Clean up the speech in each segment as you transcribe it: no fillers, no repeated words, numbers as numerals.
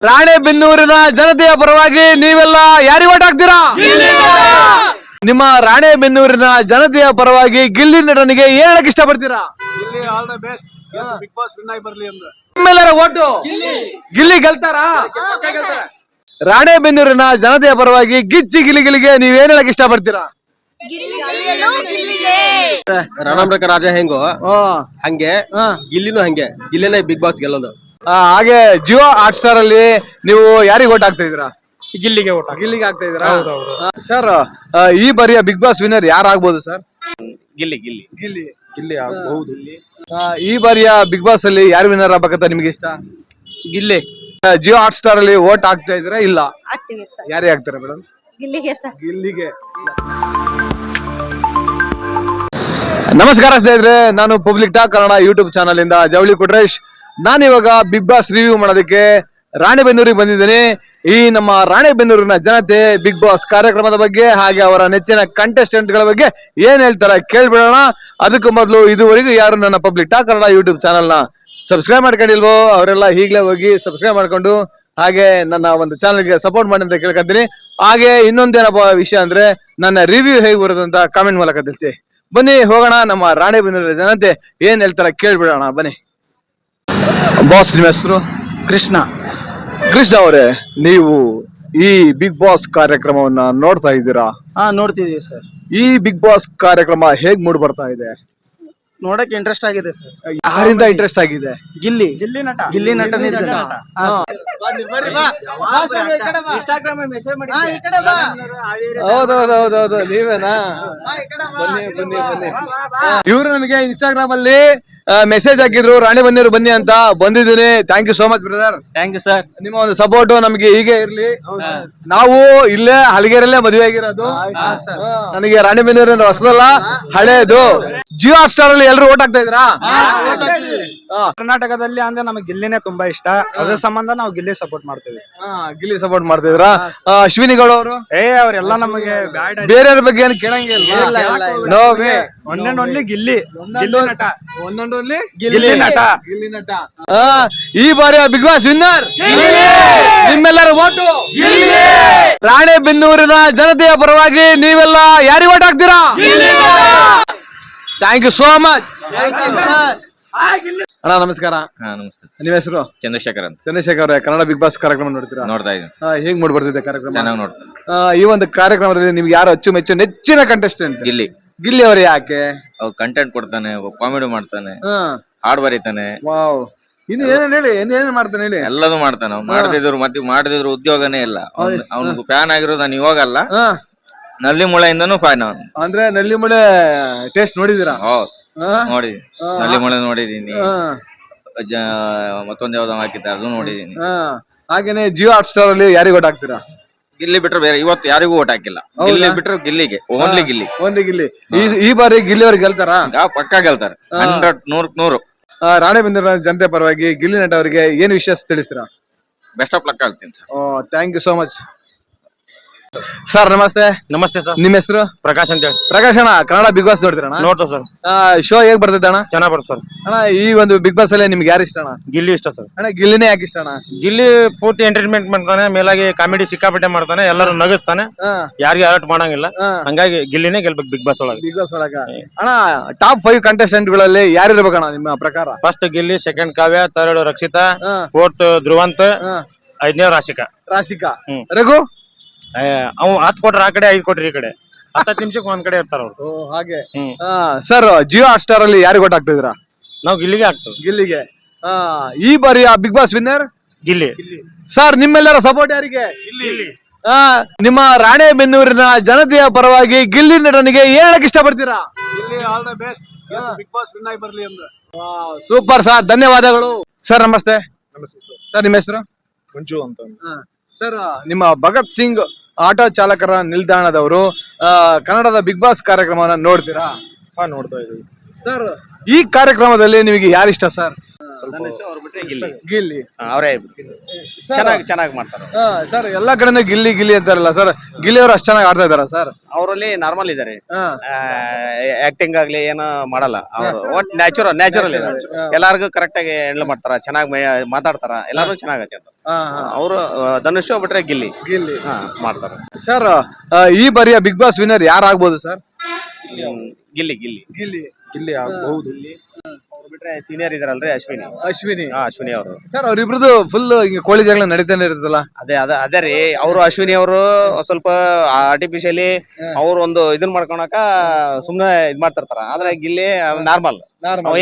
ರಾಣೆಬೆನ್ನೂರಿನ ಜನತೆಯ ಪರವಾಗಿ ನೀವೆಲ್ಲ ಯಾರಿಗೆ ಓಟ್ ಹಾಕ್ತೀರಾ? ನಿಮ್ಮ ರಾಣೆಬೆನ್ನೂರಿನ ಜನತೆಯ ಪರವಾಗಿ ಗಿಲ್ಲಿ ನಟನಿಗೆ ಏನ್ ಹೇಳಕ್ ಇಷ್ಟಪಡ್ತೀರಾ? All the best. Bigg Boss win ಆಗಿ ಬರ್ಲಿ ಅಂತ. ನಿಮ್ಮೆಲ್ಲರ ಓಟು ಗಿಲ್ಲಿ ಗೆಲ್ತಾರಾ? ರಾಣೆಬೆನ್ನೂರಿನ ಜನತೆಯ ಪರವಾಗಿ ಗಿಚ್ಚಿ ಗಿಲಿಗಿಲಿಗೆ ನೀವೇನ್ ಹೇಳಕ್ ಇಷ್ಟಪಡ್ತೀರಾ? ರಣಾಮೃಗ ರಾಜ ಹೆಂಗೋ ಹಂಗೆ ಗಿಲ್ಲಿನೂ ಹಂಗೆ, ಗಿಲ್ಲಿನೇ ಬಿಗ್ ಬಾಸ್ ಗೆಲ್ಲೋದು. ಹಾಗೆ ಜಿಯೋ ಹಾಟ್ ಸ್ಟಾರ್ ಅಲ್ಲಿ ನೀವು ಯಾರಿಗೆ ಓಟ್ ಹಾಕ್ತಾ ಇದೀರಾ? ಗಿಲ್ಲಿಗೆ ಗಿಲ್ಲಿಗೆ ಆಗ್ತಾ ಇದೀರಾ? ಸರ್, ಈ ಬಾರಿಯ ಬಿಗ್ ಬಾಸ್ ವಿನ್ನರ್ ಯಾರಾಗ್ಬೋದು ಸರ್? ಗಿಲ್ಲಿ ಗಿಲ್ಲಿ ಗಿಲ್ಲಿ ಗಿಲ್ಲಿ ಆಗಬಹುದು. ಈ ಬಾರಿಯ ಬಿಗ್ ಬಾಸ್ ಅಲ್ಲಿ ಯಾರು ವಿನ್ನರ್ ಆಗ್ಬೇಕಂತ ನಿಮ್ಗೆ ಇಷ್ಟ? ಗಿಲ್ಲಿ. ಜಿಯೋ ಹಾಟ್ ಸ್ಟಾರ್ ಅಲ್ಲಿ ಓಟ್ ಹಾಕ್ತಾ ಇದ್ದೀರಾ? ಇಲ್ಲ, ಆಗ್ತೀವಿ ಸರ್. ಯಾರಿಗೆ ಹಾಕ್ತೀರಾ ಮೇಡಮ್? ಗಿಲ್ಲಿಗೆ ಸರ್. ಗಿಲ್ಲಿಗೆ. ನಮಸ್ಕಾರ ಸ್ನೇಹಿತರೆ, ನಾನು public talk Kannada YouTube channel ಇಂದ ಜವಳಿ ಕೊಟ್ರೇಶ್. ನಾನಿವಾಗ ಬಿಗ್ ಬಾಸ್ ರಿವ್ಯೂ ಮಾಡೋದಕ್ಕೆ ರಾಣೆಬೆನ್ನೂರಿಗೆ ಬಂದಿದ್ದೀನಿ. ಈ ನಮ್ಮ ರಾಣೆಬೆನ್ನೂರಿನ ಜನತೆ ಬಿಗ್ ಬಾಸ್ ಕಾರ್ಯಕ್ರಮದ ಬಗ್ಗೆ ಹಾಗೆ ಅವರ ನೆಚ್ಚಿನ ಕಂಟೆಸ್ಟೆಂಟ್ ಗಳ ಬಗ್ಗೆ ಏನ್ ಹೇಳ್ತಾರೆ ಕೇಳ್ಬಿಡೋಣ. ಅದಕ್ಕೂ ಮೊದಲು ಇದುವರೆಗೂ ಯಾರು ನನ್ನ public talk Kannada YouTube channel ನ ಸಬ್ಸ್ಕ್ರೈಬ್ ಮಾಡ್ಕೊಂಡಿಲ್ವೋ ಅವರೆಲ್ಲ ಈಗಲೇ ಹೋಗಿ ಸಬ್ಸ್ಕ್ರೈಬ್ ಮಾಡ್ಕೊಂಡು ಹಾಗೆ ನನ್ನ ಒಂದು ಚಾನಲ್ಗೆ ಸಪೋರ್ಟ್ ಮಾಡಿ ಅಂತ ಕೇಳ್ಕೊಂತೀನಿ. ಹಾಗೆ ಇನ್ನೊಂದೇನಪ್ಪ ವಿಷಯ ಅಂದ್ರೆ ನನ್ನ ರಿವ್ಯೂ ಹೇಗೆ ಬರೋದು ಅಂತ ಕಾಮೆಂಟ್ ಮೂಲಕ ತಿಳಿಸಿ. ಬನ್ನಿ ಹೋಗೋಣ, ನಮ್ಮ ರಾಣೆಬೆನ್ನೂರಿನ ಜನತೆ ಏನ್ ಹೇಳ್ತಾರೆ ಕೇಳ್ಬಿಡೋಣ ಬನ್ನಿ. ಬಾಸ್, ನಿಮ್ಮ ಹೆಸರು? ಕೃಷ್ಣ. ಕೃಷ್ಣ ಅವರೇ, ನೀವು ಈ ಬಿಗ್ ಬಾಸ್ ಕಾರ್ಯಕ್ರಮವನ್ನ ನೋಡ್ತಾ ಇದ್ದೀರಾ? ನೋಡ್ತಿದೀವಿ ಸರ್. ಈ ಬಿಗ್ ಬಾಸ್ ಕಾರ್ಯಕ್ರಮ ಹೇಗ್ ಮೂಡ್ ಬರ್ತಾ ಇದೆ? ನೋಡಕ್ ಇಂಟ್ರೆಸ್ಟ್ ಆಗಿದೆ ಸರ್. ಯಾರಿಂದ ಇಂಟ್ರೆಸ್ಟ್ ಆಗಿದೆ? ಗಿಲ್ಲಿ ನಟ. ಗಿಲ್ಲಿ ನಟನಿಂದ. ಹೌದೌದೌದೌದು, ನೀವೇನಾ? ಬನ್ನಿ ಬನ್ನಿ ಬನ್ನಿ. ಇವರು ನಮಗೆ ಇನ್ಸ್ಟಾಗ್ರಾಮ್ ಅಲ್ಲಿ ಮೆಸೇಜ್ ಹಾಕಿದ್ರು, ರಾಣೆಬೆನ್ನೂರು ಬನ್ನಿ ಅಂತ. ಬಂದಿದ್ದೀನಿ. Thank you so much brother. Thank you sir. ನಿಮ್ಮ ಒಂದು ಸಪೋರ್ಟ್ ನಮಗೆ ಹೀಗೆ ಇರ್ಲಿ. ನಾವು ಇಲ್ಲೇ ಹಲಗೇರಲ್ಲೇ ಮದುವೆ ಆಗಿರೋದು. ನನಗೆ ರಾಣೆಬೆನ್ನೂರು ಹೊಸದಲ್ಲ, ಹಳೇದು. ಜಿಯೋ ಹಾಟ್ ಸ್ಟಾರ್ ಅಲ್ಲಿ ಎಲ್ಲರೂ ಓಟ್ ಹಾಕ್ತಾ ಇದ್ರಾ? ಕರ್ನಾಟಕದಲ್ಲಿ ಅಂದ್ರೆ ನಮಗೆ ಗಿಲ್ಲಿನೇ ತುಂಬಾ ಇಷ್ಟ. ಅದ್ರ ಸಂಬಂಧ ನಾವು ಗಿಲ್ಲಿ ಸಪೋರ್ಟ್ ಮಾಡ್ತೀವಿ. ಗಿಲ್ಲಿ ಸಪೋರ್ಟ್ ಮಾಡ್ತಿದ್ರಾ? ಅಶ್ವಿನಿ ಗೌಡ ಅವರು ಅವರೆಲ್ಲ ನಮಗೆ ಬೇರೆಯವ್ರ ಬಗ್ಗೆ ಏನು ಕೇಳಂಗಿಲ್ಲ. No way. Only Gilli. Gilli Nata. Gilli Nata. ಈ ಬಾರಿಯ ಬಿಗ್ ಬಾಸ್ ವಿನ್ನರ್ ನಿಮ್ಮೆಲ್ಲರ ಓಟು ರಾಣೆಬೆನ್ನೂರಿನ ಜನತೆಯ ಪರವಾಗಿ ನೀವೆಲ್ಲ ಯಾರಿಗೆ ಓಟ್ ಹಾಕ್ತೀರಾ? ಥ್ಯಾಂಕ್ ಯು ಸೋ ಮಚ್ ಅಣ್ಣ. ನಮಸ್ಕಾರ. ನಮಸ್ತೆ. ನಿಮ್ಮ ಹೆಸರು? ಚಂದ್ರಶೇಖರ್ ಅಂತ. ಚಂದ್ರಶೇಖರ್ ಅವರೇ, ಕನ್ನಡ ಬಿಗ್ ಬಾಸ್ ಕಾರ್ಯಕ್ರಮ ನೋಡ್ತೀರಾ? ನೋಡ್ತಾ ಇದ್ದೀನಿ. ಹೇಗ್ ಮೂಡ್ ಬರ್ತಿದೆ ಕಾರ್ಯಕ್ರಮ? ಚೆನ್ನಾಗಿ ನೋಡ್ತೀನಿ. ಈ ಒಂದು ಕಾರ್ಯಕ್ರಮದಲ್ಲಿ ನಿಮ್ಗೆ ಯಾರು ಅಚ್ಚುಮೆಚ್ಚು ನೆಚ್ಚಿನ ಕಂಟೆಸ್ಟೆಂಟ್? ಗಿಲ್ಲಿ. ಗಿಲ್ಲಿ ಅವರು ಯಾಕೆ? ಅವ್ರು ಕಂಟೆಂಟ್ ಕೊಡ್ತಾನೆ, ಕಾಮಿಡಿ ಮಾಡ್ತಾನೆ, ಹಾಡ್ ಬರೀತಾನೆ. ವಾವ್. ಇನ್ನು ಏನೇನ್ ಹೇಳಿ, ಏನೇನ್ ಮಾಡ್ತಾನೆ ಹೇಳಿ? ಎಲ್ಲದೂ ಮಾಡ್ತಾನೆ. ಮಾಡದಿದ್ರು ಉದ್ಯೋಗನೇ ಇಲ್ಲ. ಅವ್ನಿಗೆ ಫ್ಯಾನ್ ಆಗಿರೋದು ನಾನು ಇವಾಗಲ್ಲ, ನಲ್ಲಿ ಮುಳೆಯಿಂದನೂ ಫ್ಯಾನ್ ಅವನು. ಅಂದ್ರೆ ನಲ್ಲಿ ಮುಳೆ ಟೇಸ್ಟ್ ನೋಡಿದೀರಾ? ಹೌದು, ನೋಡಿದೀನಿ. ನಲ್ಲಿ ಮುಳೆ ನೋಡಿದೀನಿ. ಮತ್ತೊಂದ್ ಯಾವ್ದೋ ಹಾಕಿದ್ದ ಅದು ನೋಡಿದೀನಿ. ಹಾಗೇನೆ ಜಿಯೋ ಹಾಟ್ ಸ್ಟಾರ್ ಅಲ್ಲಿ ಯಾರಿಗೆ ಓಟ್ ಹಾಕ್ತೀರಾ? ಗಿಲ್ಲಿ ಬಿಟ್ರೆ ಬೇರೆ ಇವತ್ತು ಯಾರಿಗೂ ಓಟ್ ಹಾಕಿಲ್ಲ. ಗಿಲ್ಲಿ ಬಿಟ್ರೆ ಗಿಲ್ಲಿಗೆ, ಓನ್ಲಿ ಗಿಲ್ಲಿ. ಒಂದು ಗಿಲ್ಲಿ. ಈ ಬಾರಿ ಗಿಲ್ಲಿ ಅವ್ರಿಗೆ ಗೆಲ್ತಾರ? ಪಕ್ಕಾ ಗೆಲ್ತಾರೆ. 100 100. ರಾಣೆಬೆನ್ನೂರಿನ ಜನತೆ ಪರವಾಗಿ ಗಿಲ್ಲಿ ನಟ ಅವರಿಗೆ ಏನು ವಿಷಯ ತಿಳಿಸ್ತೀರಾ? ಬೆಸ್ಟ್ ಆಫ್ ಲಕ್ ಹೇಳ್ತೀನಿ sir. Thank you so much sir. ನಮಸ್ತೆ. ನಮಸ್ತೆ ಸರ್. ನಿಮ್ಮ ಹೆಸರು? ಪ್ರಕಾಶ್ ಅಂತ. ಪ್ರಕಾಶ್ ಅಣ್ಣ, ಕನ್ನಡ ಬಿಗ್ ಬಾಸ್ ನೋಡ್ತೀರಣ್ಣ? ನೋಡ್ತಾ ಸರ್. ಶೋ ಹೇಗ್ ಬರ್ತೈತೆ ಅಣ್ಣ? ಚೆನ್ನಾಗ್ ಬರ್ತದೆ ಸರ್. ಅಣ್ಣ, ಈ ಒಂದು ಬಿಗ್ ಬಾಸ್ ಅಲ್ಲಿ ನಿಮ್ಗೆ ಯಾರು ಇಷ್ಟ ಅಣ್ಣ? ಗಿಲ್ಲಿ ಇಷ್ಟ ಸರ್. ಅಣ್ಣ, ಗಿಲ್ಲಿನೇ ಯಾಕೆ ಇಷ್ಟ ಅಣ್ಣ? ಗಿಲ್ಲಿ ಪೂರ್ತಿ ಎಂಟರ್ಟೈನ್ಮೆಂಟ್ ಮಾಡ್ತಾನೆ, ಮೇಲಾಗಿ ಕಾಮಿಡಿ ಸಿಕ್ಕಾಪಟ್ಟೆ ಮಾಡ್ತಾನೆ, ಎಲ್ಲರೂ ನಗಿಸ್ತಾನೆ, ಯಾರಿಗೆ ಅಲರ್ಟ್ ಮಾಡಂಗಿಲ್ಲ. ಹಂಗಾಗಿ ಗಿಲ್ಲಿನೇ ಗೆಲ್ಬೇಕು ಬಿಗ್ ಬಾಸ್ ಒಳಗೆ. ಬಿಗ್ ಬಾಸ್ ಒಳಗ ಅಣ್ಣ ಟಾಪ್ 5 ಕಂಟೆಸ್ಟೆಂಟ್ ಗಳಲ್ಲಿ ಯಾರು ಇರ್ಬೇಕಣ್ಣ ನಿಮ್ಮ ಪ್ರಕಾರ? ಫಸ್ಟ್ ಗಿಲ್ಲಿ, ಸೆಕೆಂಡ್ ಕಾವ್ಯ, ಥರ್ಡ್ ರಕ್ಷಿತಾ, ಫೋರ್ತ್ ಧ್ರುವಂತ್, 5ನೇ ರಾಶಿಕಾ. ರಘು ಅವ್ 10 ಕೊಟ್ರೆ ಆ ಕಡೆ, 5 ಕೊಟ್ರೆ ಈ ಕಡೆ, 10 ನಿಮಿಷಕ್ಕೆ ಒಂದ್ ಕಡೆ ಇರ್ತಾರ ಅವ್ರು. ಹಾಗೆ. ಸರ್, ಜಿಯೋ ಹಾಟ್ ಸ್ಟಾರ್ ಅಲ್ಲಿ ಯಾರಿಗೆ ಓಟ್ ಹಾಕ್ತಿದ್ದೀರಾ? ನಾವು ಗಿಲ್ಲಿಗೆ ಹಾಕ್ತೇವೆ. ಗಿಲ್ಲಿಗೆ. ಈ ಬಾರಿಯ Bigg Boss winner Gilli. Sir, ನಿಮ್ಮೆಲ್ಲರ ಸಪೋರ್ಟ್ ಯಾರಿಗೆ? ನಿಮ್ಮ ರಾಣೆಬೆನ್ನೂರಿನ ಜನತೆಯ ಪರವಾಗಿ ಗಿಲ್ಲಿ ನಟನಿಗೆ ಏನ್ ಹೇಳಕ್ ಇಷ್ಟಪಡ್ತೀರಾ? All the best. Bigg Boss win ಆಗಿ ಬರ್ಲಿ ಅಂತ. ಸೂಪರ್ ಸರ್, ಧನ್ಯವಾದಗಳು. ಸರ್ ನಮಸ್ತೆ. ನಮಸ್ತೆ ಸರ್. ಸರ್, ನಿಮ್ಮ ಹೆಸರು? ಮಂಜು ಅಂತ. ಸರ್, ನಿಮ್ಮ ಭಗತ್ ಸಿಂಗ್ ಆಟೋ ಚಾಲಕರ ನಿಲ್ದಾಣದವರು ಕನ್ನಡದ ಬಿಗ್ ಬಾಸ್ ಕಾರ್ಯಕ್ರಮವನ್ನ ನೋಡ್ತೀರಾ? ನೋಡ್ತಾ ಇದೀವಿ ಸರ್. ಈ ಕಾರ್ಯಕ್ರಮದಲ್ಲಿ ನಿಮಗೆ ಯಾರು ಇಷ್ಟ ಸರ್? ಅವ್ರು ಬಿಟ್ರೆ ಗಿಲ್ಲಿ ಗಿಲ್ಲಿ. ಅವರೇ ಚೆನ್ನಾಗಿ ಮಾಡ್ತಾರೆ. ಸರ್ ಎಲ್ಲಾ ಕಡೆನೂ ಗಿಲ್ಲಿ ಗಿಲ್ಲಿ ಅಂತಾರಲ್ಲ ಸರ್, ಗಿಲ್ಲಿ ಅವರು ಅಷ್ಟು ಚೆನ್ನಾಗಿ ಆಡ್ತಾ ಇದಾರ ಸರ್? ಅವರಲ್ಲಿ ನಾರ್ಮಲ್ ಇದಾರೆ, ಆಕ್ಟಿಂಗ್ ಆಗ್ಲಿ ಏನು ಮಾಡಲ್ಲ ಅವರು. ಒಟ್ ನ್ಯಾಚುರಲ್ ಇದಾರೆ, ಎಲ್ಲಾರ್ಗು ಕರೆಕ್ಟ್ ಆಗಿ ಹ್ಯಾಂಡಲ್ ಮಾಡ್ತಾರ, ಚೆನ್ನಾಗಿ ಮಾತಾಡ್ತಾರ, ಎಲ್ಲಾರು ಚೆನ್ನಾಗತ್ತೆ ಅಂತ. ಅವರು ಧನುಷ್ ಬಿಟ್ರೆ ಗಿಲ್ಲಿ ಮಾಡ್ತಾರೆ ಸರ್. ಈ ಬಾರಿಯ ಬಿಗ್ ಬಾಸ್ ವಿನ್ನರ್ ಯಾರು ಆಗ್ಬೋದು ಸರ್? ಗಿಲ್ಲಿ ಆಗ್ಬಹುದು. ಅವ್ರು ಬಿಟ್ರೆ ಸೀನಿಯರ್ ಇದಾರಲ್ರಿ ಅಶ್ವಿನಿ ಅವರು. ಸರ್ ಅವ್ರಿಬ್ರದ್ದು ಫುಲ್ ಕೋಳಿ ಜಗಳ ನಡೀತಾನೆ ಇರ್ತದಲ್ಲ? ಅದೇ ರೀ. ಅವರು ಅಶ್ವಿನಿ ಅವರು ಸ್ವಲ್ಪ ಆರ್ಟಿಫಿಷಿಯಲಿ ಅವ್ರು ಒಂದು ಇದನ್ ಮಾಡ್ಕೊಳಕ ಸುಮ್ನೆ ಇದ್ ಮಾಡ್ತಿರ್ತಾರ. ಆದ್ರೆ ಗಿಲ್ಲಿ ನಾರ್ಮಲ್,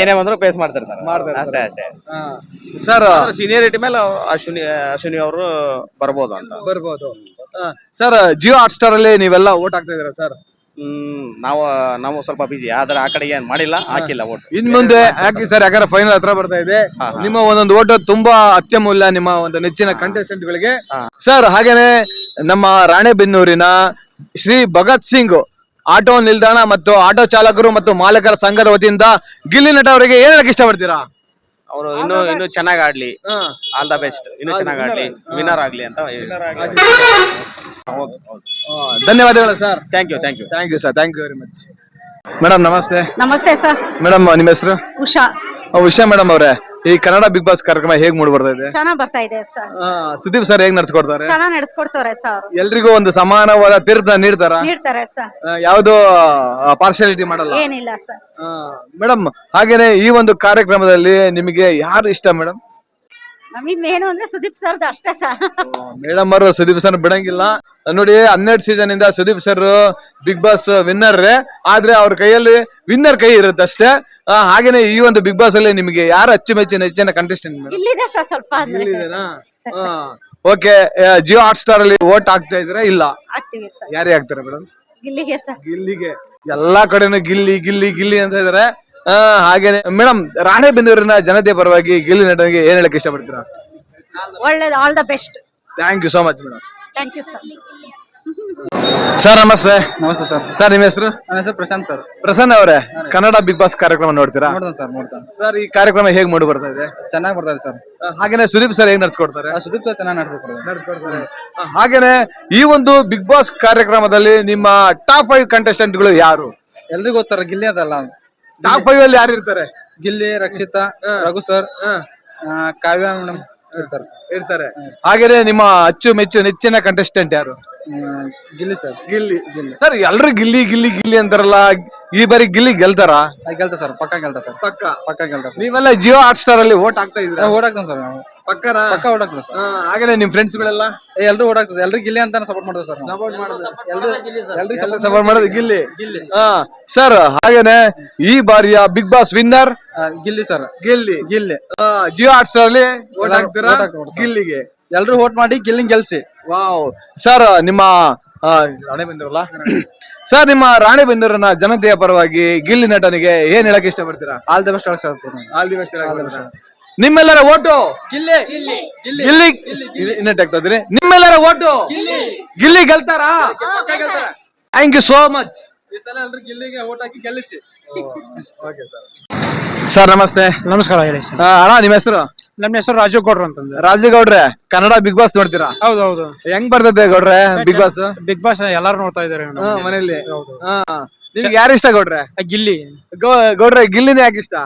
ಏನೇ ಬಂದ್ರು ಫೇಸ್ ಮಾಡ್ತಿರ್ತಾರೆ ಅಷ್ಟೇ. ಸರ್ ಸೀನಿಯರಿಟಿ ಮೇಲೆ ಅಶ್ವಿನಿ ಅವರು ಬರ್ಬೋದು ಅಂತ. ಸರ್ ಜಿಯೋ ಹಾಟ್ ಸ್ಟಾರ್ ಅಲ್ಲಿ ನೀವೆಲ್ಲ ಓಟ್ ಹಾಕ್ತಾ ಇದೀರಾ ಸರ್? ನಾವು ಸ್ವಲ್ಪ ಬಿಜಿ, ಆದ್ರೆ ಆ ಕಡೆಗೆ ಏನ್ ಮಾಡಿಲ್ಲ, ಹಾಕಿಲ್ಲ ಓಟ್. ಇನ್ ಮುಂದೆ ಹಾಕಿ ಸರ್, ಯಾಕಂದ್ರೆ ಫೈನಲ್ ಹತ್ರ ಬರ್ತಾ ಇದೆ. ನಿಮ್ಮ ಒಂದೊಂದು ಓಟ್ ತುಂಬಾ ಅತ್ಯಮೂಲ್ಯ ನಿಮ್ಮ ಒಂದು ನೆಚ್ಚಿನ ಕಂಟೆಸ್ಟೆಂಟ್ ಗಳಿಗೆ. ಸರ್ ಹಾಗೇನೆ ನಮ್ಮ ರಾಣೆಬೆನ್ನೂರಿನ ಶ್ರೀ ಭಗತ್ ಸಿಂಗ್ ಆಟೋ ನಿಲ್ದಾಣ ಮತ್ತು ಆಟೋ ಚಾಲಕರು ಮತ್ತು ಮಾಲಕರ ಸಂಘದ ವತಿಯಿಂದ ಗಿಲ್ಲಿ ನಟ ಅವರಿಗೆ ಏನ್ ಹೇಳಕ್ ಇಷ್ಟಪಡ್ತೀರಾ? ಅವರು ಇನ್ನು ಚೆನ್ನಾಗಿ ಆಡ್ಲಿ, ಆಲ್ ದ ಬೆಸ್ಟ್, ಇನ್ನು ಚೆನ್ನಾಗಿ ಆಡ್ಲಿ, ವಿನ್ನರ್ ಆಗ್ಲಿ ಅಂತ. ಧನ್ಯವಾದಗಳು sir. Thank you sir, thank you very much. Madam ನಮಸ್ತೆ. ನಮಸ್ತೆ ಸರ್. ಮೇಡಮ್ ನಿಮ್ಮ ಹೆಸರು? ಉಷಾ. ಉಷಾ ಮೇಡಮ್ ಅವರೇ, ಈ ಕನ್ನಡ ಬಿಗ್ ಬಾಸ್ ಕಾರ್ಯಕ್ರಮ ಹೇಗ್ ಮೂಡ್ ಬರ್ತಾ ಇದೆ? ಚೆನ್ನಾಗ್ ಬರ್ತಾ ಇದೆ ಸರ್. ಸುದೀಪ್ ಸರ್ ಹೇಗ್ ನಡ್ಸ್ಕೊಡ್ತಾರೆ? ಚೆನ್ನಾಗ್ ನಡೆಸ್ಕೊಡ್ತಾರೆ ಸರ್. ಎಲ್ರಿಗೂ ಒಂದು ಸಮಾನವಾದ ತೀರ್ಪನ್ನ ನೀಡ್ತಾರೆ ಸರ್. ಯಾವ್ದು ಪಾರ್ಶಾಲಿಟಿ ಮಾಡಲ್ಲ? ಏನಿಲ್ಲ ಸರ್. ಮೇಡಮ್ ಹಾಗೇನೆ ಈ ಒಂದು ಕಾರ್ಯಕ್ರಮದಲ್ಲಿ ನಿಮಗೆ ಯಾರು ಇಷ್ಟ ಮೇಡಮ್? ನಮಗ್ ಮೇನು ಅಂದ್ರೆ ಸುದೀಪ್ ಸರ್ದು ಅಷ್ಟೇ ಸರ್. ಮೇಡಮ್ ಅವರು ಸುದೀಪ್ ಸರ್ ಬಿಡಂಗಿಲ್ಲ ನೋಡಿ. 12 ಸೀಸನ್ ಇಂದ Sudeep sir Bigg Boss winner, ಆದ್ರೆ ಅವ್ರ ಕೈಯಲ್ಲಿ ವಿನ್ನರ್ ಕೈ ಇರುತ್ತೆ ಅಷ್ಟೇ. ಹಾಗೇನೆ ಈ ಒಂದು ಬಿಗ್ ಬಾಸ್ ಅಲ್ಲಿ ನಿಮಗೆ ಯಾರು ಅಚ್ಚುಮೆಚ್ಚಿನ ಹೆಚ್ಚಿನ ಕಂಟೆಸ್ಟೆಂಟ್? ಇಲ್ಲಿದೆ ಸರ್ ಸ್ವಲ್ಪ. ಓಕೆ, ಜಿಯೋ ಹಾಟ್ ಸ್ಟಾರ್ ಅಲ್ಲಿ ವೋಟ್ ಹಾಕ್ತಾ ಇದ್ರೆ ಇಲ್ಲ? ಆಗ್ತೀವಿ ಸರ್. ಯಾರೇ ಆಗ್ತಾರೆ ಮೇಡಮ್? ಗಿಲ್ಲಿಗೆ ಸರ್. ಗಿಲ್ಲಿಗೆ. ಎಲ್ಲಾ ಕಡೆನೂ ಗಿಲ್ಲಿ ಗಿಲ್ಲಿ ಗಿಲ್ಲಿ ಅಂತ ಇದಾರೆ. ಹಾಗೇನೆ ಮೇಡಮ್ ರಾಣೆಬೆನ್ನೂರಿನ ಜನತೆ ಪರವಾಗಿ ಗಿಲ್ಲಿ ನಟನಿಗೆ ಏನ್ ಹೇಳಕ್ ಇಷ್ಟಪಡ್ತೀರಾ? ಒಳ್ಳೇದು, all the best. Thank you so much madam. Thank you sir. Sir ನಮಸ್ತೆ. ನಮಸ್ತೆ ಸರ್. ಸರ್ ನಿಮ್ಮ ಹೆಸರು? ನನ್ನ ಹೆಸರು ಪ್ರಶಾಂತ್ ಸರ್. ಪ್ರಸನ್ನ ಅವರೇ, ಕನ್ನಡ ಬಿಗ್ ಬಾಸ್ ಕಾರ್ಯಕ್ರಮ ನೋಡ್ತೀರಾ? ನೋಡ್ತಾನೆ. ಸರ್ ಈ ಕಾರ್ಯಕ್ರಮ ಹೇಗ್ ಮೂಡಿ ಬರ್ತಾ ಇದೆ? ಚೆನ್ನಾಗಿ ಬರ್ತಾರೆ ಸರ್. ಹಾಗೇನೆ ಸುದೀಪ್ ಸರ್ ಹೇಗ್ ನಡ್ಸ್ಕೊಡ್ತಾರೆ? ಸುದೀಪ್ ಸರ್ ಚೆನ್ನಾಗಿ ನಡ್ಸ್ಕೊಡ್ತಾರೆ. ಹಾಗೇನೆ ಈ ಒಂದು ಬಿಗ್ ಬಾಸ್ ಕಾರ್ಯಕ್ರಮದಲ್ಲಿ ನಿಮ್ಮ ಟಾಪ್ 5 ಕಂಟೆಸ್ಟೆಂಟ್ ಗಳು ಯಾರು? ಎಲ್ರಿಗೂ ಗೊತ್ತು ಸರ್, ಗಿಲ್ಲಿ ಅದಲ್ಲ. ಟಾಪ್ 5 ಅಲ್ಲಿ ಯಾರು ಇರ್ತಾರೆ? ಗಿಲ್ಲಿ, ರಕ್ಷಿತಾ, ರಘು ಸರ್, ಕಾವ್ಯ ಮೇಡಮ್ ಇರ್ತಾರೆ. ಹಾಗೇನೆ ನಿಮ್ಮ ಅಚ್ಚುಮೆಚ್ಚು ನೆಚ್ಚಿನ ಕಂಟೆಸ್ಟೆಂಟ್ ಯಾರು? ಗಿಲ್ಲಿ ಸರ್. ಗಿಲ್ಲಿ ಸರ್. ಎಲ್ರು ಗಿಲ್ಲಿ ಗಿಲ್ಲಿ ಗಿಲ್ಲಿ ಅಂತಾರಲ್ಲ, ಈ ಬಾರಿ ಗಿಲ್ಲಿ ಗೆಲ್ತಾರ? ಗೆಲ್ತಾ ಸರ್, ಪಕ್ಕ ಗೆಲ್ತಾ ಸರ್. ಪಕ್ಕ ಗೆಲ್ತಾ ಸರ್. ನೀವೆಲ್ಲ ಜಿಯೋ ಹಾಟ್ ಸ್ಟಾರ್ ಅಲ್ಲಿ ವೋಟ್ ಹಾಕ್ತಾ ಇದ್ದೀರಾ? ಓಟ್ ಹಾಕ್ತಾನೆ ಸರ್ ನಾವು. ಪಕ್ಕ ಓಟ್ ಹಾಕ್ತಾನೆ ಸರ್. ಹಾಗೇನೆ ನಿಮ್ ಫ್ರೆಂಡ್ಸ್ ಗಳೆಲ್ಲ ಎಲ್ರು ಓಟ್ ಹಾಕ್ತಾರೆ. ಎಲ್ರು ಗಿಲ್ಲಿ ಅಂತಾನೆ ಸಪೋರ್ಟ್ ಮಾಡೋದು ಸರ್. ಸಪೋರ್ಟ್ ಮಾಡೋದು ಗಿಲ್ಲಿ. ಸರ್ ಹಾಗೇನೆ ಈ ಬಾರಿಯ Bigg Boss winner Gilli sir. Gilli. Jio hot star ಅಲ್ಲಿ ವೋಟ್ ಹಾಕ್ತೀರಾ ಗಿಲ್ಲಿಗೆ? ಎಲ್ರು ವೋಟ್ ಮಾಡಿ ಗಿಲ್ಲಿಂಗ್ ಗೆಲ್ಸಿ. ವಾವ್. ಸರ್ ನಿಮ್ಮ ರಾಣೆಬೆನ್ನೂರಲ್ಲ ಸರ್, ನಿಮ್ಮ ರಾಣೆಬೆನ್ನೂರಿನ ಜನತೆಯ ಪರವಾಗಿ ಗಿಲ್ಲಿ ನಟನಿಗೆ ಏನ್ ಹೇಳಕ್ ಇಷ್ಟಪಡ್ತೀರಾ? All the best sir. All the best. ನಿಮ್ಮೆಲ್ಲರ ಓಟು ಗಿಲ್ಲಿ. ಇನ್ನೇಟ್ ಆಗ್ತಾ ಇದ್ರಿ? ನಿಮ್ಮೆಲ್ಲರ ಓಟು ಗಿಲ್ಲಿ ಗೆಲ್ತಾರಾ? Thank you so much. ಈ ಸಲ ಎಲ್ರು ಗಿಲ್ಲಿಗೆ ಓಟ್ ಹಾಕಿ ಗೆಲ್ಲಿಸಿ. ಸರ್ ನಮಸ್ತೆ. ನಮಸ್ಕಾರ ಹೇಳಿ. ಅಣ್ಣ ನಿಮ್ಮ ಹೆಸರು? ನಮ್ಮ ಹೆಸರು ರಾಜು ಗೌಡ್ರು ಅಂತಂದ್ರೆ. ರಾಜು ಗೌಡ್ರೆ, ಕನ್ನಡ ಬಿಗ್ ಬಾಸ್ ನೋಡ್ತೀರಾ? ಹೌದು. ಹೆಂಗ್ ಬರ್ತದೆ ಗೌಡ್ರೆ ಬಿಗ್ ಬಾಸ್? ಬಿಗ್ ಬಾಸ್ ಎಲ್ಲಾರು ನೋಡ್ತಾ ಇದಾರೆ ಮನೇಲಿ. ನಿಮ್ಗೆ ಯಾರು ಇಷ್ಟ ಗೌಡ್ರೆ? ಗಿಲ್ಲಿ. ಗೌಡ್ರೆ ಗಿಲ್ಲಿನೇ ಯಾಕೆ ಇಷ್ಟ?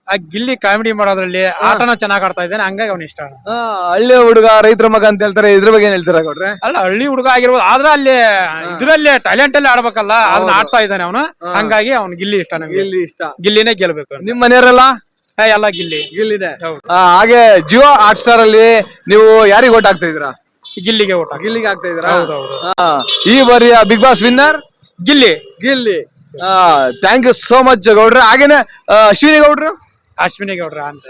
ಆ ಗಿಲ್ಲಿ ಕಾಮಿಡಿ ಮಾಡೋದ್ರಲ್ಲಿ ಆಟನ ಚೆನ್ನಾಗ್ ಆಡ್ತಾ ಇದ್ದಾನೆ, ಹಂಗಾಗಿ ಅವ್ನ ಇಷ್ಟ. ಹಳ್ಳಿ ಹುಡುಗ ರೈತರ ಮಗ ಅಂತ ಹೇಳ್ತಾರೆ, ಇದ್ರ ಬಗ್ಗೆ ಏನ್ ಹೇಳ್ತೀರಾ ಗೌಡ್ರೆ? ಅಲ್ಲ, ಹಳ್ಳಿ ಹುಡುಗ ಆಗಿರ್ಬೋದು, ಆದ್ರೆ ಅಲ್ಲಿ ಇದ್ರಲ್ಲಿ ಟ್ಯಾಲೆಂಟ್ ಅಲ್ಲಿ ಆಡ್ಬೇಕಲ್ಲ, ಅದನ್ನ ಆಡ್ತಾ ಇದ್ದಾನೆ ಅವನು, ಹಂಗಾಗಿ ಅವ್ನು ಗಿಲ್ಲಿ ಇಷ್ಟ. ನಮ್ಗೆ ಗಿಲ್ಲಿ ಇಷ್ಟ. ಗಿಲ್ಲಿನೇ ಗೆಲ್ಬೇಕು. ನಿಮ್ ಮನೆಯವರೆಲ್ಲ ಎಲ್ಲ ಗಿಲ್ಲಿದೆ. ಹಾಗೆ ಜಿಯೋ ಹಾಟ್ ಸ್ಟಾರ್ ಅಲ್ಲಿ ನೀವು ಯಾರಿಗೆ ಓಟ್ ಹಾಕ್ತಾ ಇದೀರಾ? ಗಿಲ್ಲಿಗೆ ಓಟ್. ಗಿಲ್ಲಿಗೆ ಆಗ್ತಾ ಇದೀರಾ? ಹೌದೌದು. ಈ ಬಾರಿಯ Bigg Boss winner Gilli. Thank you so much ಗೌಡ್ರೆ. ಹಾಗೇನೆ ಅಶ್ವಿನಿ ಗೌಡ್ರ ಅಂತ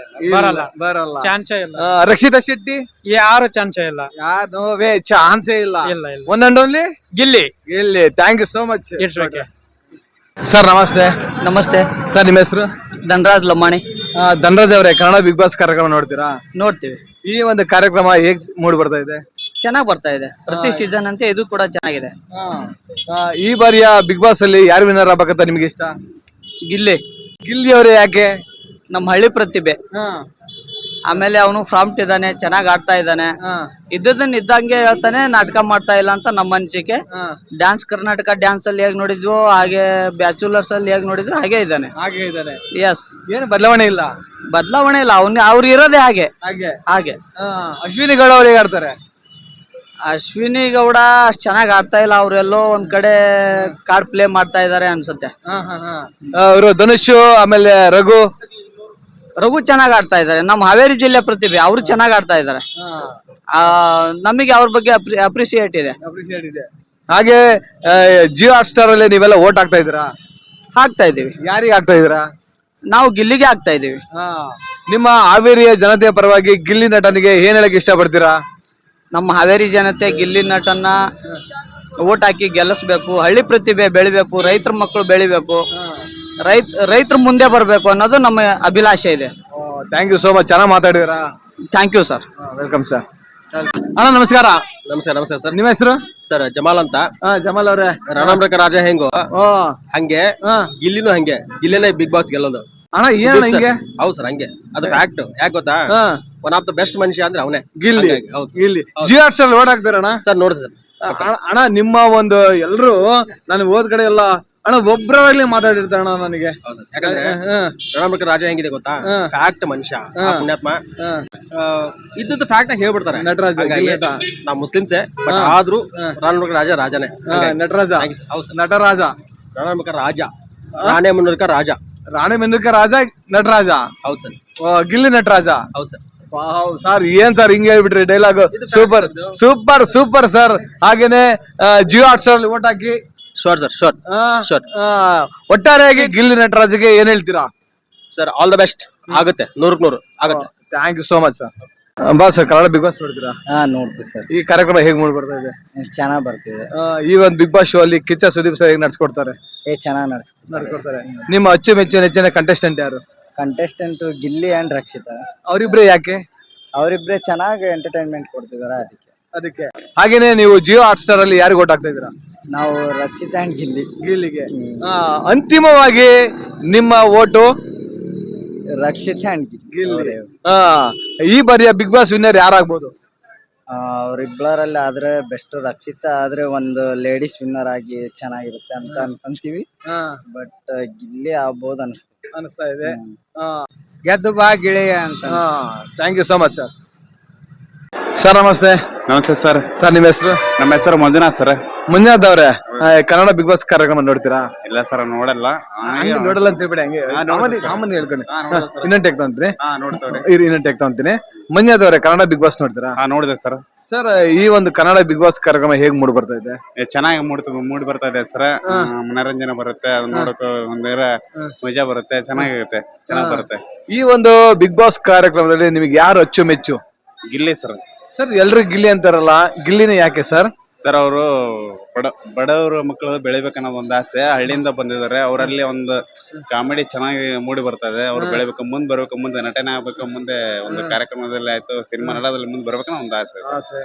ಬರಲ್ಲ. ಚಾನ್ಸೇ ಇಲ್ಲ. ರಕ್ಷಿತಾ ಶೆಟ್ಟಿ ಯಾರು ಚಾನ್ಸೇ ಇಲ್ಲ. ಚಾನ್ಸೇ ಇಲ್ಲ. One and only Gilli. Thank you so much. It's okay. Sir ನಮಸ್ತೆ. ನಮಸ್ತೆ ಸರ್ ನಿಮ್ಮ ಹೆಸರು? ಧನರಾಜ್ ಲಮ್ಮಾಣಿ. ಧನರಾಜ್ ಅವರೇ, ಕನ್ನಡ ಬಿಗ್ ಬಾಸ್ ಕಾರ್ಯಕ್ರಮ ನೋಡ್ತೀರಾ? ನೋಡ್ತೀವಿ. ಈ ಒಂದು ಕಾರ್ಯಕ್ರಮ ಹೇಗ್ ಮೂಡ್ ಬರ್ತಾ ಇದೆ? ಚೆನ್ನಾಗ್ ಬರ್ತಾ ಇದೆ. ಪ್ರತಿ ಸೀಸನ್ ಅಂತೆ ಇದು ಕೂಡ ಚೆನ್ನಾಗಿದೆ. ಈ ಬಾರಿಯ ಬಿಗ್ ಬಾಸ್ ಅಲ್ಲಿ ಯಾರು ವಿನ್ನರ್ ಆಗ್ಬೇಕಂತ ನಿಮ್ಗೆ ಇಷ್ಟ? ಗಿಲ್ಲಿ. ಗಿಲ್ಲಿ ಅವರೇ ಯಾಕೆ? ನಮ್ಮ ಹಳ್ಳಿ ಪ್ರತಿಭೆ. ಆಮೇಲೆ ಅವನು ಫ್ರಾಮ್ಟ್ ಇದ್ದಾನೆ, ಚೆನ್ನಾಗ್ ಆಡ್ತಾ ಇದ್ದಾನೆ. ಇದ್ದದನ್ನ ಇದ್ದಂಗೆ ಹೇಳ್ತಾನೆ, ನಾಟಕ ಮಾಡ್ತಾ ಇಲ್ಲ ಅಂತ ನಮ್ಮ ಅನಿಸಿಕೆ. ಡ್ಯಾನ್ಸ್ ಕರ್ನಾಟಕ ಡ್ಯಾನ್ಸ್ ಅಲ್ಲಿ ಹೇಗ್ ನೋಡಿದ್ವು ಹಾಗೆ ಬ್ಯಾಚುಲರ್ಸ್ ಅಲ್ಲಿ ಹೇಗ್ ನೋಡಿದ್ವು ಹಾಗೆ ಇದ್ದಾನೆ. ಹಾಗೆ ಇದ್ದಾನೆ, ಎಸ್. ಏನು ಬದಲಾವಣೆ ಇಲ್ಲ. ಬದಲಾವಣೆ ಇಲ್ಲ, ಅವ್ರು ಇರೋದೇ ಹಾಗೆ ಹಾಗೆ ಹಾಗೆ. ಅಶ್ವಿನಿ ಗೌಡ ಅವ್ರು ಹೇಗೆ ಆಡ್ತಾರೆ? ಅಶ್ವಿನಿ ಗೌಡ ಅಷ್ಟ್ ಚೆನ್ನಾಗ್ ಆಡ್ತಾ ಇಲ್ಲ, ಅವ್ರೆಲ್ಲೋ ಒಂದ್ ಕಡೆ ಕಾರ್ಡ್ ಪ್ಲೇ ಮಾಡ್ತಾ ಇದಾರೆ ಅನ್ಸುತ್ತೆ. ಅವರು ಧನುಷ್ ಆಮೇಲೆ ರಘು ಚೆನ್ನಾಗ್ ಆಡ್ತಾ ಇದಾರೆ, ನಮ್ಮ ಹಾವೇರಿ ಜಿಲ್ಲೆ ಪ್ರತಿಭೆ, ಅವ್ರು ಚೆನ್ನಾಗ್ ಆಡ್ತಾ ಇದಾರೆ. ನಮಗೆ ಅವ್ರ ಬಗ್ಗೆ ಅಪ್ರಿಸಿಯೇಟ್ ಇದೆ. ಹಾಗೆ ಜಿಯೋ ಹಾಟ್ ಸ್ಟಾರ್ ಅಲ್ಲಿ ನೀವೆಲ್ಲ ವೋಟ್ ಹಾಕ್ತಾ ಇದ್ದೀರಾ? ಹಾಕ್ತಾ ಇದೀವಿ. ಯಾರಿಗೆ ಹಾಕ್ತಾ ಇದ್ದೀರಾ? ನಾವು ಗಿಲ್ಲಿಗೆ ಹಾಕ್ತಾ ಇದೀವಿ. ನಿಮ್ಮ ಹಾವೇರಿಯ ಜನತೆಯ ಪರವಾಗಿ ಗಿಲ್ಲಿ ನಟನಿಗೆ ಏನ್ ಹೇಳಕ್ ಇಷ್ಟಪಡ್ತೀರಾ? ನಮ್ಮ ಹಾವೇರಿ ಜನತೆ ಗಿಲ್ಲಿ ನಟನ್ನ ಓಟ್ ಹಾಕಿ ಗೆಲ್ಲಿಸ್ಬೇಕು, ಹಳ್ಳಿ ಪ್ರತಿಭೆ ಬೆಳಿಬೇಕು, ರೈತರ ಮಕ್ಕಳು ಬೆಳಿಬೇಕು, ರೈತರು ಮುಂದೆ ಬರ್ಬೇಕು ಅನ್ನೋದು ನಮ್ಮ ಅಭಿಲಾಷೆ ಇದೆ. ಥ್ಯಾಂಕ್ ಯು ಸೋ ಮಚ್, ಚೆನ್ನಾಗಿ ಮಾತಾಡಿದ್ರಾ. Thank you sir. Welcome sir. ಅಣ್ಣ ನಮಸ್ಕಾರ. ನಮಸ್ಕಾರ ಸರ್. ನಿಮ್ಮ ಹೆಸರು? ಸರ್ ಜಮಾಲ್ ಅಂತ. ಜಮಾಲ್ ಅವ್ರೆ, ರಣಾಮೃಗ ರಾಜ ಹೆಂಗೋ ಹಂಗೆ ಗಿಲ್ಲಿನೂ ಹಂಗೆ, ಗಿಲ್ಲಿನೇ ಬಿಗ್ ಬಾಸ್ ಗೆಲ್ಲೋದು. ಅಣ್ಣ ಏನ್ ಹಿಂಗೆ? ಹೌದು ಸರ್, ಹಂಗೆ ಅದು ಫ್ಯಾಕ್ಟ್. ಯಾಕೆ ಗೊತ್ತಾ, ಒನ್ ಆಫ್ ದ ಬೆಸ್ಟ್ ಮನುಷ್ಯ ಅಂದ್ರೆ ಅವನೇ ಗಿಲ್ಲಿ. ಹೌದು Gilli Jio Hotstar vote ಹಾಕ್ತಾರಣ್ಣ? ಸರ್ ನೋಡಿ ಸರ್. ಅಣ್ಣ ನಿಮ್ಮ ಒಂದು ಎಲ್ರು ನನಗೆ ಹೋದ್ ಕಡೆ ಎಲ್ಲ ಅಣ್ಣ ಒಬ್ರಾಗ್ಲಿ ಮಾತಾಡಿರ್ತಾರಣ್ಣ ನನಗೆ. ಯಾಕಂದ್ರೆ ರಣಾಮೃಗ ರಾಜ ಹೆಂಗಿದೆ ಗೊತ್ತಾ, ಫ್ಯಾಕ್ಟ್ ಮನುಷ್ಯ, ಪುಣ್ಯಾತ್ಮ. ಇದ್ದದ್ದು ಫ್ಯಾಕ್ಟ್ ಹೇಳ್ಬಿಡ್ತಾರೆ. ನಟರಾಜ ನಾವು ಮುಸ್ಲಿಮ್ಸೇ, ಬಟ್ ಆದ್ರೂ ರಣಾಮೃಗ ರಾಜ ರಾಜನೇ. ನಟರಾಜ, ಹೌದು ಸರ್. ನಟರಾಜ, ರಣಾಮೃಗ ರಾಜ, ರಾಣೆಬೆನ್ನೂರ್ಕ ರಾಜ, ರಾಣೆಬೆನ್ನೂರ್ಕ ರಾಜ, ನಟರಾಜ. ಹೌದು ಸರ್. ಗಿಲ್ಲಿ ನಟರಾಜ. ಹೌದು ಸರ್. ಸರ್ ಏನ್ ಸರ್ ಹಿಂಗೆ ಹೇಳ್ಬಿಟ್ರಿ dialogue. Super super super sir. ಹಾಗೇನೆ ಜಿಯೋ ಹಾಟ್ ಸ್ಟಾರ್ ಓಟ್ ಹಾಕಿ. Sure sir, sure. ಒಟ್ಟಾರೆಯಾಗಿ ಗಿಲ್ಲಿ ನಟರಾಜ್ಗೆ ಏನ್ ಹೇಳ್ತೀರಾ? Sir all the best. ಆಗುತ್ತೆ, 100% ಆಗುತ್ತೆ. Thank you so much sir. ಬಾ ಸರ್, ಕನ್ನಡ ಬಿಗ್ ಬಾಸ್ ನೋಡ್ತೀರಾ? ನೋಡ್ತೀವಿ ಸರ್. ಈ ಕಾರ್ಯಕ್ರಮ ಹೇಗ್ ಮೂಡ್ ಬರ್ತಾ ಇದೆ? ಚೆನ್ನಾಗ್ ಬರ್ತಿದೆ. ಈ ಒಂದು ಬಿಗ್ ಬಾಸ್ ಶೋ ಅಲ್ಲಿ ಕಿಚ್ಚ ಸುದೀಪ್ ಸರ್ ಹೇಗ್ ನಡ್ಸ್ಕೊಡ್ತಾರೆ? ಚೆನ್ನಾಗ್ ನಡ್ಸ್ಕೊಡ್ತಾರೆ. ನಿಮ್ಮ ಅಚ್ಚುಮೆಚ್ಚಿನ ನೆಚ್ಚಿನ ಕಂಟೆಸ್ಟೆಂಟ್ ಯಾರು? Contestant Gilli and Rakshita. ಅವರಿಬ್ರೆ ಯಾಕೆ? ಅವರಿಬ್ರೆ ಚೆನ್ನಾಗಿ ಎಂಟರ್ಟೈನ್ಮೆಂಟ್ ಕೊಡ್ತಿದಾರೆ, ಅದಕ್ಕೆ. ಹಾಗೇನೆ ನೀವು ಜಿಯೋ ಹಾಟ್ ಸ್ಟಾರ್ ಅಲ್ಲಿ ಯಾರಿಗೆ ಓಟ್ ಹಾಕ್ತಾ ಇದ್ದೀರಾ? ನಾವು ರಕ್ಷಿತಾ ಅಂಡ್ ಗಿಲ್ಲಿಗೆ. ಅಂತಿಮವಾಗಿ ನಿಮ್ಮ ಓಟು? ರಕ್ಷಿತಾ ಅಂಡ್ ಗಿಲ್ಲಿ. ಈ ಬಾರಿಯ ಬಿಗ್ ಬಾಸ್ ವಿನ್ನರ್ ಯಾರಾಗ್ಬೋದು? ಅವ್ರಿಬ್ಬರಲ್ಲಿ ಆದ್ರೆ ಬೆಸ್ಟ್. ರಕ್ಷಿತಾ ಆದ್ರೆ ಒಂದು ಲೇಡೀಸ್ ವಿನ್ನರ್ ಆಗಿ ಚೆನ್ನಾಗಿರುತ್ತೆ ಅಂತ ಅನ್ಕೊಂತೀವಿ. ಬಟ್ ಗಿಲ್ಲಿ ಆಗ್ಬೋದು ಅನಿಸ್ತಾ ಇದೆ. ಗೆದ್ದು ಬಾ ಗಿಳಿ ಅಂತ. Thank you so much sir. Sir ನಮಸ್ತೆ. ನಮಸ್ತೆ ಸರ್. ಸರ್ ನಿಮ್ಮ ಹೆಸರು? ನಮ್ಮ ಹೆಸರು ಮಂಜುನಾಥ್ ಸರ್. ಮಂಜುನಾಥ್ ಅವ್ರೆ, ಕನ್ನಡ ಬಿಗ್ ಬಾಸ್ ಕಾರ್ಯಕ್ರಮ ನೋಡ್ತೀರಾ? ಇಲ್ಲ ಸರ್, ನೋಡಲ್ಲ. ನೋಡಲ್ಲ ಅಂತ ಹೇಳ್ಬಿಡಿ, ಹಂಗೆ ಕಾಮನ್ ಹೇಳ್ಕೊಂಡು ಇನ್ನೊಂದು ಟೆಕ್ ತಗೊಂತೀನಿ. ಇನ್ನೊಂದು ಟೆಕ್ ತಗೊಂತೀನಿ. ಮಂಜುನಾಥ್ ಅವ್ರೆ, ಕನ್ನಡ ಬಿಗ್ ಬಾಸ್ ನೋಡ್ತೀರಾ? ನೋಡಿದೆ ಸರ್. ಸರ್ ಈ ಒಂದು ಕನ್ನಡ ಬಿಗ್ ಬಾಸ್ ಕಾರ್ಯಕ್ರಮ ಹೇಗ್ ಮೂಡ್ ಬರ್ತಾ ಇದೆ? ಚೆನ್ನಾಗಿ ಮೂಡ್ ಬರ್ತಾ ಇದೆ ಸರ್. ಮನರಂಜನೆ ಬರುತ್ತೆ, ನೋಡೋಕೆ ಒಂದೇರ ಮಜಾ ಬರುತ್ತೆ, ಚೆನ್ನಾಗಿರುತ್ತೆ, ಚೆನ್ನಾಗಿ ಬರುತ್ತೆ. ಈ ಒಂದು ಬಿಗ್ ಬಾಸ್ ಕಾರ್ಯಕ್ರಮದಲ್ಲಿ ನಿಮಗೆ ಯಾರು ಅಚ್ಚುಮೆಚ್ಚು? ಗಿಲ್ಲಿ ಸರ್. ಸರ್ ಎಲ್ರು ಗಿಲ್ಲಿ ಅಂತಾರಲ್ಲ, ಗಿಲ್ಲಿನೇ ಯಾಕೆ ಸರ್? ಸರ್ ಅವರು ಬಡವರು ಮಕ್ಕಳು ಬೆಳಿಬೇಕನ್ನೋ ಒಂದು ಆಸೆ, ಹಳ್ಳಿಯಿಂದ ಬಂದಿದ್ದಾರೆ. ಅವರಲ್ಲಿ ಒಂದು ಕಾಮಿಡಿ ಚೆನ್ನಾಗಿ ಮೂಡಿ ಬರ್ತದೆ. ಅವ್ರು ಬೆಳಿಬೇಕು, ಮುಂದೆ ಬರ್ಬೇಕು, ಮುಂದೆ ನಟನೆ ಆಗ್ಬೇಕು, ಮುಂದೆ ಒಂದು ಕಾರ್ಯಕ್ರಮದಲ್ಲಿ ಆಯ್ತು ಸಿನಿಮಾ ನಡೋದ್ರಲ್ಲಿ ಮುಂದೆ ಬರ್ಬೇಕನ್ನೋ ಒಂದು ಆಸೆ.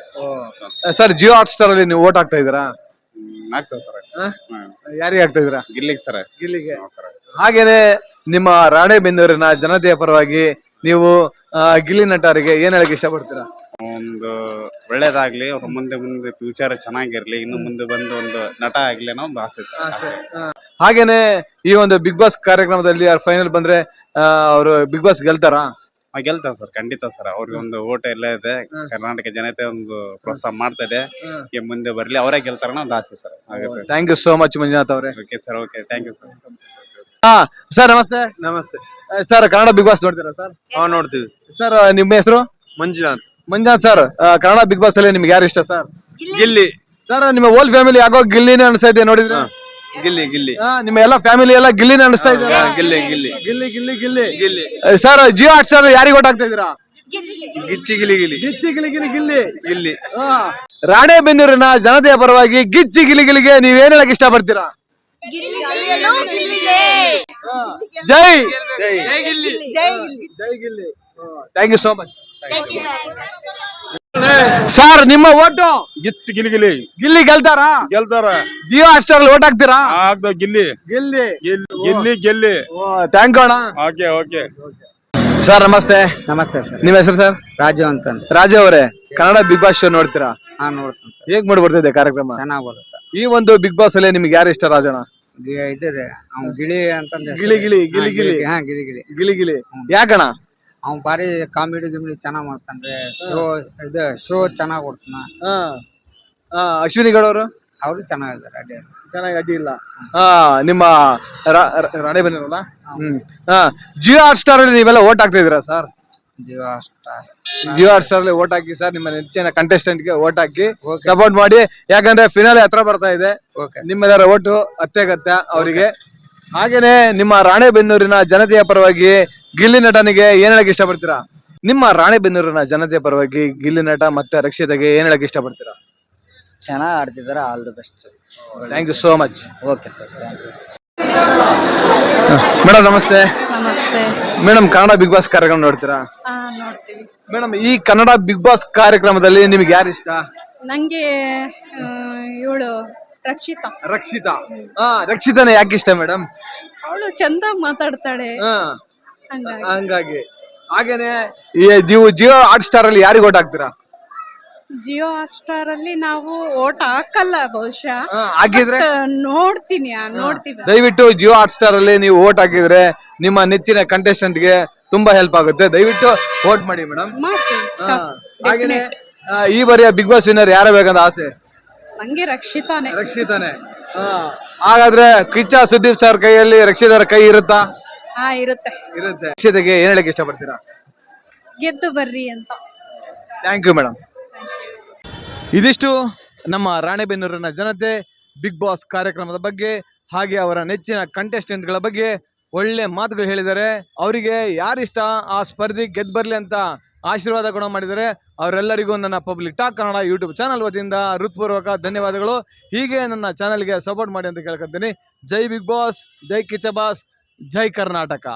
ಸರ್ ಜಿಯೋ ಹಾಟ್ ಸ್ಟಾರ್ ಅಲ್ಲಿ ನೀವು ಓಟ್ ಹಾಕ್ತಾ ಇದೀರಾ? ಆಗ್ತದೆ ಸರ್. ಯಾರಿಗೆ ಹಾಕ್ತಾ ಇದೀರಾ? ಗಿಲ್ಲಿಗೆ ಸರ್. ಗಿಲ್ಲಿಗೆ. ಹಾಗೇನೆ ನಿಮ್ಮ ರಾಣೆಬೆನ್ನೂರಿನ ಜನತೆಯ ಪರವಾಗಿ ನೀವು ಗಿಲ್ಲಿ ನಟರಿಗೆ ಏನ್ ಹೇಳಕ್ ಇಷ್ಟಪಡ್ತೀರಾ? ಒಂದು ಒಳ್ಳೇದಾಗ್ಲಿ, ಅವ್ರ ಮುಂದೆ ಫ್ಯೂಚರ್ ಚೆನ್ನಾಗಿರ್ಲಿ, ಇನ್ನು ಮುಂದೆ ಬಂದು ಒಂದು ನಟ ಆಗ್ಲಿ ಅನ್ನೋ ಒಂದು ಆಸೆ. ಹಾಗೇನೆ ಈ ಒಂದು ಬಿಗ್ ಬಾಸ್ ಕಾರ್ಯಕ್ರಮದಲ್ಲಿ ಯಾರು ಫೈನಲ್ ಬಂದ್ರೆ ಅವರು ಬಿಗ್ ಬಾಸ್ ಗೆಲ್ತಾರಾ? ಗೆಲ್ತಾರ ಸರ್, ಖಂಡಿತ ಸರ್. ಅವ್ರಿಗೆ ಒಂದು ಓಟ್ ಎಲ್ಲ ಇದೆ, ಕರ್ನಾಟಕ ಜನತೆ ಒಂದು ಪ್ರೋತ್ಸಾಹ ಮಾಡ್ತಾ ಇದೆ. ಮುಂದೆ ಬರ್ಲಿ, ಅವರೇ ಗೆಲ್ತಾರ ಅನ್ನೋ ಒಂದು ಆಸೆ sir. Thank you so much Manjunath ಅವರೇ. Okay sir, okay, thank you sir. Sir ನಮಸ್ತೆ. ನಮಸ್ತೆ ಸರ್, ಕನ್ನಡ ಬಿಗ್ ಬಾಸ್ ನೋಡ್ತೀರಾ ಸರ್? ನೋಡ್ತೀವಿ ಸರ್. ನಿಮ್ಮ ಹೆಸರು? Manjunath. Manjunath sir, Kannada Bigg Boss ಅಲ್ಲಿ ನಿಮ್ಗೆ ಯಾರು ಇಷ್ಟ ಸರ್? ಗಿಲ್ಲಿ. ಸರ್ ನಿಮ್ಮ ಹೋಲ್ ಫ್ಯಾಮಿಲಿ ಯಾಕೋ ಗಿಲ್ಲಿನೇ ಅನಿಸ್ತಾ ಇದೆ ನೋಡಿದ್ರೆ? ಗಿಲ್ಲಿ. ನಿಮ್ಮ ಎಲ್ಲ ಫ್ಯಾಮಿಲಿ ಎಲ್ಲ ಗಿಲ್ಲಿನೇ ಅನಿಸ್ತಾ ಇದೆ. Gilli. Sir Jio hot star ಯಾರಿಗೆ ಓಟ್ ಹಾಕ್ತಾ ಇದೀರಾ? ಗಿಚ್ಚಿ ಗಿಲ್ಲಿ. ರಾಣೆಬೆನ್ನೂರಿನ ಜನತೆಯ ಪರವಾಗಿ ಗಿಚ್ಚಿ ಗಿಲಿಗಿಲಿಗೆ ನೀವೇನ್ ಹೇಳಕ್ ಇಷ್ಟಪಡ್ತೀರಾ? ಜೈ Gilli. Thank you so much. Sir ನಿಮ್ಮ ಓಟು ಗಿಚ್ಚ ಗಿಲಿಗಿಲಿ ಗಿಲ್ಲಿ ಗೆಲ್ತಾರಾ? ಗೆಲ್ತಾರ ಜಿಯೋ ಹಾಟ್ಸ್ಟಾರ್ ಓಟ್ ಹಾಕ್ತೀರಾ? ಆಗ್ದ ಗಿಲ್ಲಿ ಗಿಲ್ಲಿ. ಗಿಲ್ಲಿ ಗೆಲ್ಲಿ ಥ್ಯಾಂಕ್ ಯು ಅಣ್ಣ. ಓಕೆ ಓಕೆ ಸರ್ ನಮಸ್ತೆ. ನಮಸ್ತೆ ಸರ್, ನಿಮ್ಮ ಹೆಸರು ಸರ್? ರಾಜು ಅಂತಂದು. ರಾಜು ಅವರೇ, ಕನ್ನಡ ಬಿಗ್ ಬಾಸ್ ಶೋ ನೋಡ್ತೀರಾ? ಹಾ, ನೋಡ್ತೀನಿ ಸರ್, ಹೇಗ್ ಮಾಡಿ ಬರ್ತಿದೆ ಕಾರ್ಯಕ್ರಮ? ಚೆನ್ನಾಗ್ ಬರುತ್ತೆ. ಈ ಒಂದು ಬಿಗ್ ಬಾಸ್ ಅಲ್ಲಿ ನಿಮ್ಗೆ ಯಾರು ಇಷ್ಟ ರಾಜಣ್ಣ? ಇದ್ರೆ ಅವ್ನ್ ಗಿಳಿ ಅಂತಂದ್ರೆ ಗಿಳಿ ಗಿಳಿ ಗಿಲಿ ಗಿಲಿ ಹಾ, ಗಿಳಿ ಗಿಳಿ. ಗಿಲಿ ಗಿಲಿ ಯಾಕಣ್ಣ? ಅವ್ನ್ ಬಾರಿ ಕಾಮಿಡಿ ಗಿಮಿಡಿ ಚೆನ್ನಾಗ್ ಮಾಡ್ತಾನ್ರಿ. ಶೋ ಚೆನ್ನಾಗ್ ಕೊಡ್ತಾನ. ಅಶ್ವಿನಿ ಗೌಡ ಅವರು ಅವ್ರು ಚೆನ್ನಾಗಿದ್ದಾರೆ, ಅಡ್ಡಿ ಚೆನ್ನಾಗಿ ಅಡ್ಡಿ ಇಲ್ಲ. ನಿಮ್ಮ ರಾಣೆ ಬಂದಿರಲ್ಲ. ಜಿಯೋ ಹಾಟ್ ಸ್ಟಾರ್ ಅಲ್ಲಿ ನೀವೆಲ್ಲ ಓಟ್ ಹಾಕ್ತಾ ಇದೀರಾ sir? Jio star, Jio hot star ಅಲ್ಲಿ ಓಟ್ ಹಾಕಿ ಸರ್. ನಿಮ್ಮ ನೆಚ್ಚಿನ ಕಂಟೆಸ್ಟೆಂಟ್ ಗೆ ಓಟ್ ಹಾಕಿ ಸಪೋರ್ಟ್ ಮಾಡಿ. ಯಾಕಂದ್ರೆ ಫಿನಾಲೆ ಹತ್ರ ಬರ್ತಾ ಇದೆ. ಓಕೆ. ನಿಮ್ಮೆಲ್ಲರ ಓಟು ಅತ್ಯಗತ್ಯ ಅವರಿಗೆ. ಹಾಗೇನೆ ನಿಮ್ಮ ರಾಣೆಬೆನ್ನೂರಿನ ಜನತೆಯ ಪರವಾಗಿ ಗಿಲ್ಲಿ ನಟನಿಗೆ ಏನ್ ಹೇಳಕ್ ಇಷ್ಟಪಡ್ತೀರಾ? ನಿಮ್ಮ ರಾಣೆಬೆನ್ನೂರಿನ ಜನತೆಯ ಪರವಾಗಿ ಗಿಲ್ಲಿ ನಟ ಮತ್ತೆ ರಕ್ಷಿತಗೆ ಏನ್ ಹೇಳಕ್ ಇಷ್ಟಪಡ್ತೀರಾ? ಚೆನ್ನಾಗ್ ಆಡ್ತಿದಾರೆ. All the best. Thank you so much. Okay sir, thank you. Madam ನಮಸ್ತೆ. ನಮಸ್ತೆ. ಮೇಡಮ್, ಕನ್ನಡ ಬಿಗ್ ಬಾಸ್ ಕಾರ್ಯಕ್ರಮ ನೋಡ್ತೀರಾ? ನೋಡ್ತೀವಿ. ಮೇಡಮ್, ಈ ಕನ್ನಡ ಬಿಗ್ ಬಾಸ್ ಕಾರ್ಯಕ್ರಮದಲ್ಲಿ ನಿಮ್ಗೆ ಯಾರು ಇಷ್ಟ? ನಂಗೆ ಇವಳು ರಕ್ಷಿತಾ. ರಕ್ಷಿತಾ. ರಕ್ಷಿತಾನೆ ಯಾಕೆ ಇಷ್ಟ ಮೇಡಮ್? ಅವಳು ಚಂದ ಮಾತಾಡ್ತಾಳೆ, ಹಂಗಾಗಿ. ಹಂಗಾಗಿ. ಹಾಗೇನೆ ನೀವು ಜಿಯೋ ಹಾಟ್ ಸ್ಟಾರ್ ಅಲ್ಲಿ ಯಾರಿಗೆ ಓಟ್ ಹಾಕ್ತೀರಾ? ಜಿಯೋ ಹಾಟ್ಸ್ಟಾರ್ ಅಲ್ಲಿ ನಾವು ಓಟ್ ಹಾಕಲ್ಲ ಬಹುಶಃ. ಹಾಕಿದ್ರೆ ನೋಡ್ತೀವಿ. ದಯವಿಟ್ಟು ಜಿಯೋ ಹಾಟ್ ಸ್ಟಾರ್ ಅಲ್ಲಿ ನೀವು ಓಟ್ ಹಾಕಿದ್ರೆ ನಿಮ್ಮ ನೆಚ್ಚಿನ ಕಂಟೆಸ್ಟೆಂಟ್ ಗೆ ತುಂಬಾ ಹೆಲ್ಪ್ ಆಗುತ್ತೆ. ದಯವಿಟ್ಟು ವೋಟ್ ಮಾಡಿ ಮೇಡಮ್. ಹಾಗೇನೆ ಈ ಬಾರಿಯ ಬಿಗ್ ಬಾಸ್ ವಿನ್ನರ್ ಯಾರ ಬೇಕಂತ ಆಸೆ? ನಂಗೆ ರಕ್ಷಿತಾನೆ. ರಕ್ಷಿತಾನೆ. ಹಾಗಾದ್ರೆ ಕಿಚ್ಚ ಸುದೀಪ್ ಸರ್ ಕೈಯಲ್ಲಿ ರಕ್ಷಿತರ ಕೈ ಇರುತ್ತಾ? ಇರುತ್ತೆ. ರಕ್ಷಿತೆಗೆ ಏನ್ ಹೇಳಕ್ ಇಷ್ಟಪಡ್ತೀರಾ? ಗೆದ್ದು ಬರ್ರಿ ಅಂತ. Thank you madam. ಇದಿಷ್ಟು ನಮ್ಮ ರಾಣೆಬೆನ್ನೂರಿನ ಜನತೆ ಬಿಗ್ ಬಾಸ್ ಕಾರ್ಯಕ್ರಮದ ಬಗ್ಗೆ ಹಾಗೆ ಅವರ ನೆಚ್ಚಿನ ಕಂಟೆಸ್ಟೆಂಟ್ಗಳ ಬಗ್ಗೆ ಒಳ್ಳೆ ಮಾತುಗಳು ಹೇಳಿದ್ದಾರೆ. ಅವರಿಗೆ ಯಾರಿಷ್ಟ ಆ ಸ್ಪರ್ಧೆ ಗೆದ್ದು ಬರಲಿ ಅಂತ ಆಶೀರ್ವಾದ ಕೂಡ ಮಾಡಿದ್ದಾರೆ. ಅವರೆಲ್ಲರಿಗೂ ನನ್ನ public talk Kannada YouTube channel ವತಿಯಿಂದ ಹೃತ್ಪೂರ್ವಕ ಧನ್ಯವಾದಗಳು. ಹೀಗೆ ನನ್ನ ಚಾನಲ್ಗೆ ಸಪೋರ್ಟ್ ಮಾಡಿ ಅಂತ ಕೇಳ್ಕೊತೀನಿ. ಜೈ ಬಿಗ್ ಬಾಸ್, ಜೈ ಕಿಚ್ಚ ಬಾಸ್, ಜೈ ಕರ್ನಾಟಕ.